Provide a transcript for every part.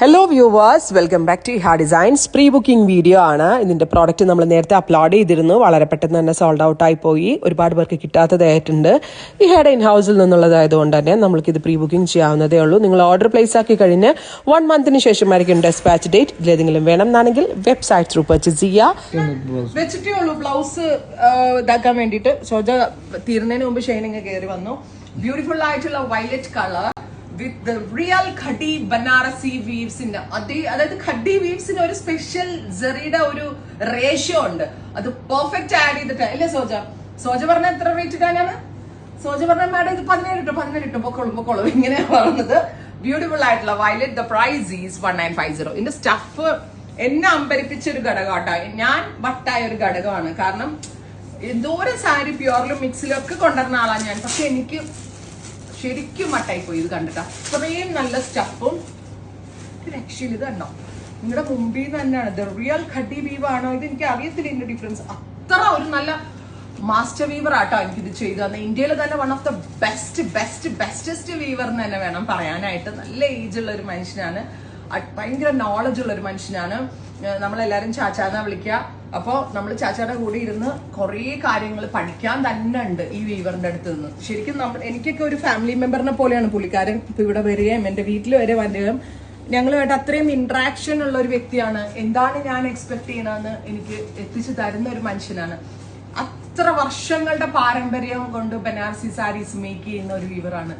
Hello viewers, welcome back to Iha designs. Pre booking video ആണ്. ഇതിന്റെ product നമ്മൾ നേരത്തെ അപ്ലോഡ് ചെയ്തിരുന്നു. വളരെ പെട്ടെന്ന് തന്നെ സോൾഡ് ഔട്ട് ആയി പോയി. ഒരുപാട് പേർക്ക് കിട്ടാത്തതായിട്ടുണ്ട്. ഇഹയുടെ ഇൻ ഹൗസിൽ നിന്നുള്ളതായതുകൊണ്ട് തന്നെ നമ്മൾക്ക് ഇത് പ്രീ ബുക്കിംഗ് ചെയ്യാവുന്നതേ ഉള്ളൂ. നിങ്ങൾ ഓർഡർ പ്ലേസ് ആക്കി കഴിഞ്ഞ് 1 മന്തിന് ശേഷമായിരിക്കും ഡെസ്പാച്ച് ഡേറ്റ്. ഇതിലേതെങ്കിലും വേണം എന്നാണെങ്കിൽ വെബ്സൈറ്റ് ത്രൂ പർച്ചേസ് ചെയ്യുക. വെച്ചിട്ടേ ഉള്ളൂ ബ്ലൗസ് ഇതാക്കാൻ വേണ്ടിയിട്ട്. സോജ തീരുന്നതിന് മുമ്പ് ഷൈനിങ് കയറി വന്നു. ബ്യൂട്ടിഫുൾ ആയിട്ടുള്ള violet colour with the real khadi banarasi weaves in അതായത് ഖഡി വീവ്സിന് ഒരു സ്പെഷ്യൽ ജെറിയുടെ ഒരു റേഷ്യോ ഉണ്ട്. അത് പെർഫെക്റ്റ് ആഡ് ചെയ്തിട്ട് അല്ലേ സോജ പറഞ്ഞ എത്ര റേറ്റ് ഇടാനാണ്? സോജ പറഞ്ഞ മാഡം ഇത് 17 പൊക്കോളും ഇങ്ങനെയാണ് പറഞ്ഞത്. ബ്യൂട്ടിഫുൾ ആയിട്ടുള്ള വയലറ്റ്. The price is 1950. ഇതിന്റെ സ്റ്റഫ് എന്നെ അമ്പരിപ്പിച്ച ഒരു ഘടകമാട്ടോ. ഞാൻ വട്ടായ ഒരു ഘടകമാണ്. കാരണം എന്തോരം സാരി പ്യുവറിലും മിക്സിലും ഒക്കെ കൊണ്ടുവരുന്ന ആളാണ് ഞാൻ. പക്ഷെ എനിക്ക് ശരിക്കും മട്ടായി പോയി ഇത് കണ്ടിട്ടാ. ഇത്രയും നല്ല സ്റ്റഫും രക്ഷയില്ല. ഇത് കണ്ടോ, നിങ്ങളുടെ മുമ്പിൽ നിന്ന് തന്നെയാണ്. ഇത് റിയൽ ഖഡി വീവ് ആണോ ഇത് എനിക്ക് അറിയത്തില്ല ഇതിന്റെ ഡിഫറൻസ്. അത്ര ഒരു നല്ല മാസ്റ്റർ വീവർ ആട്ടോ എനിക്കിത് ചെയ്തു തന്നെ. ഇന്ത്യയിൽ തന്നെ one of the bestest weaver എന്ന് തന്നെ വേണം പറയാനായിട്ട്. നല്ല ഏജ് ഉള്ള ഒരു മനുഷ്യനാണ്, ഭയങ്കര നോളജ് ഉള്ള ഒരു മനുഷ്യനാണ്. നമ്മളെല്ലാരും ചാച്ചാന്നാ വിളിക്കുക. അപ്പോൾ നമ്മൾ ചാച്ചായുടെ കൂടെ ഇരുന്ന് കുറേ കാര്യങ്ങൾ പഠിക്കാൻ തന്നെ ഉണ്ട് ഈ വീവറിന്റെ അടുത്ത് നിന്ന്. ശരിക്കും എനിക്കൊക്കെ ഒരു ഫാമിലി മെമ്പറിനെ പോലെയാണ് പുള്ളിക്കാരൻ. ഇപ്പൊ ഇവിടെ വരികയും എന്റെ വീട്ടിൽ വരെ വരികയും ഞങ്ങളുമായിട്ട് അത്രയും ഇന്ററാക്ഷൻ ഉള്ള ഒരു വ്യക്തിയാണ്. എന്താണ് ഞാൻ എക്സ്പെക്ട് ചെയ്യണമെന്ന് എനിക്ക് എത്തിച്ചു തരുന്ന ഒരു മനുഷ്യനാണ്. അത്ര വർഷങ്ങളുടെ പാരമ്പര്യം കൊണ്ട് ബനാറസി സാരീസ് മേക്ക് ചെയ്യുന്ന ഒരു വീവറാണ്.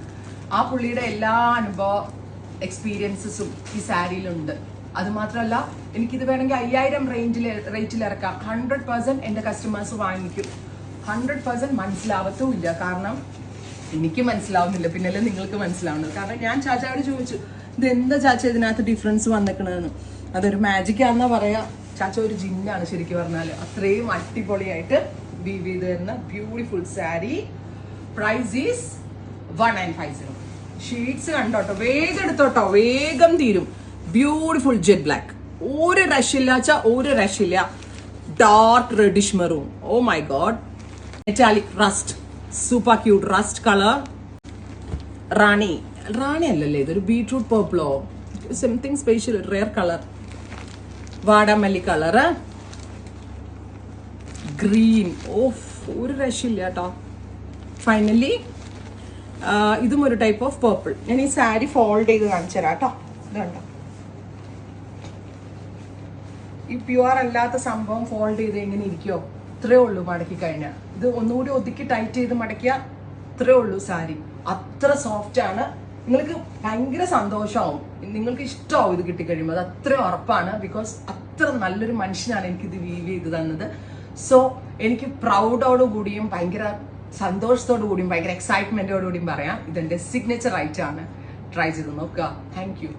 ആ പുള്ളിയുടെ എല്ലാ അനുഭവ എക്സ്പീരിയൻസസും ഈ സാരിയിലുണ്ട്. അത് മാത്രമല്ല, എനിക്കിത് വേണമെങ്കിൽ 5000 റേറ്റിൽ ഇറക്കാം. 100% എന്റെ കസ്റ്റമേഴ്സ് വാങ്ങിക്കും. 100% മനസ്സിലാവത്തുമില്ല. കാരണം എനിക്ക് മനസ്സിലാവുന്നില്ല, പിന്നല്ലേ നിങ്ങൾക്ക് മനസ്സിലാവുന്നത്. കാരണം ഞാൻ ചാച്ചായോട് ചോദിച്ചു, ഇത് എന്താ ചാച്ച ഇതിനകത്ത് ഡിഫറൻസ് വന്നിക്കണെന്ന്. അതൊരു മാജിക് ആണെന്നാ പറയാ. ചാച്ച ഒരു ജിന്നാണ് ശരിക്കും പറഞ്ഞാല്. അത്രയും അടിപൊളിയായിട്ട് വീവ് ചെയ്ത് തരുന്ന ബ്യൂട്ടിഫുൾ സാരി. Price is 1950. ഷീറ്റ്സ് കണ്ടോട്ടോ, വേഗം എടുത്തോട്ടോ, വേഗം തീരും. Beautiful jet black. ഒരു രഷില്ല. Dark reddish maroon. Oh my god. Metallic rust, super cute rust colour. റാണി അല്ലല്ലേ, ഇതൊരു ബീട്രൂട്ട് പർപ്പിളോ സംതിങ് സ്പെഷ്യൽ റെയർ കളർ. വാടാമല്ലി കളറ്, ഗ്രീൻ. ഓഫ്, ഒരു രഷില്ല കേട്ടോ. ഫൈനലി ഇതും ഒരു ടൈപ്പ് ഓഫ് പർപ്പിൾ. ഞാൻ ഈ സാരി ഫോൾഡ് ചെയ്ത് കാണിച്ചു തരാം കേട്ടോ. ഇത് കണ്ടോ, ഈ പ്യുവർ അല്ലാത്ത സംഭവം ഫോൾഡ് ചെയ്ത് എങ്ങനെ ഇരിക്കുമോ ഇത്രേ ഉള്ളൂ മടക്കി കഴിഞ്ഞാൽ. ഇത് ഒന്നുകൂടി ഒതുക്കി ടൈറ്റ് ചെയ്ത് മടക്കിയ ഇത്രേ ഉള്ളൂ സാരി. അത്ര സോഫ്റ്റ് ആണ്. നിങ്ങൾക്ക് ഭയങ്കര സന്തോഷമാവും, നിങ്ങൾക്ക് ഇഷ്ടമാവും ഇത് കിട്ടിക്കഴിയുമ്പോൾ. അത് അത്ര ഉറപ്പാണ്. ബിക്കോസ് അത്ര നല്ലൊരു മനുഷ്യനാണ് എനിക്കിത് വീവ് ചെയ്ത് തന്നത്. സോ എനിക്ക് പ്രൗഡോടു കൂടിയും ഭയങ്കര സന്തോഷത്തോടു കൂടിയും ഭയങ്കര എക്സൈറ്റ്മെന്റോടു കൂടിയും പറയാം, ഇതെന്റെ സിഗ്നേച്ചർ ഐറ്റം ആണ്. ട്രൈ ചെയ്ത് നോക്കുക. Thank you.